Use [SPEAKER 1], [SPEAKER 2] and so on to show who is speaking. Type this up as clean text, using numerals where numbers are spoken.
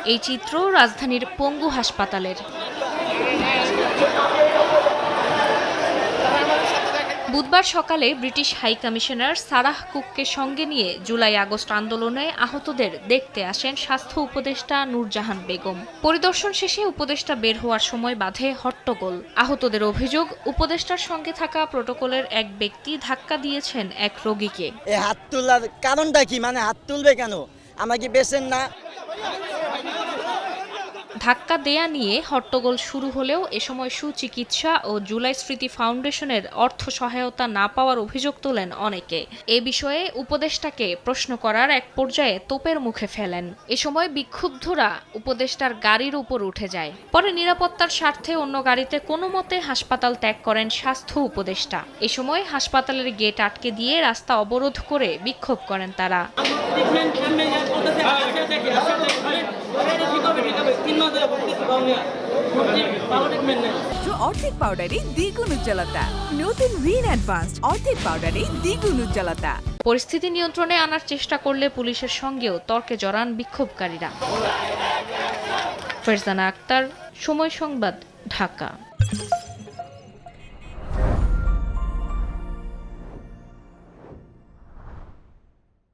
[SPEAKER 1] এই চিত্র রাজধানীর পঙ্গু হাসপাতালের। বুধবার সকালে ব্রিটিশ হাই কমিশনার সারাহ কুককে সঙ্গে নিয়ে জুলাই আগস্ট আন্দোলনে আহতদের দেখতে আসেন স্বাস্থ্য উপদেষ্টা নূরজাহান বেগম। পরিদর্শন শেষে উপদেষ্টা বের হওয়ার সময় বাধে হট্টগোল। আহতদের অভিযোগ, উপদেষ্টার সঙ্গে থাকা প্রটোকলের এক ব্যক্তি ধাক্কা দিয়েছেন এক রোগীকে।
[SPEAKER 2] হাত তোলার কারণটা কি? মানে হাত তুলবে কেন? আমাকে বেছেন না।
[SPEAKER 1] ধাক্কা দেয়া নিয়ে হট্টগোল শুরু হলেও এ সময় সুচিকিৎসা ও জুলাই স্মৃতি ফাউন্ডেশনের অর্থ সহায়তা না পাওয়ার অভিযোগ তোলেন অনেকে। এ বিষয়ে উপদেষ্টাকে প্রশ্ন করার এক পর্যায়ে তোপের মুখে ফেলেন। এ সময় বিক্ষুব্ধরা উপদেষ্টার গাড়ির উপর উঠে যায়। পরে নিরাপত্তার স্বার্থে অন্য গাড়িতে কোনো মতে হাসপাতাল ত্যাগ করেন স্বাস্থ্য উপদেষ্টা। এ সময় হাসপাতালের গেট আটকে দিয়ে রাস্তা অবরোধ করে বিক্ষোভ করেন তারা।
[SPEAKER 3] অর্ধেক পাউডারে দ্বিগুণ উজ্জ্বলতা। নতুন রিন অ্যাডভান্সড অর্ধেক পাউডারে দ্বিগুণ উজ্জ্বলতা।
[SPEAKER 1] পরিস্থিতি নিয়ন্ত্রণে আনার চেষ্টা করলে পুলিশের সঙ্গেও তর্কে জড়ান বিক্ষোভকারীরা। ফারজানা আক্তার, সময় সংবাদ, ঢাকা।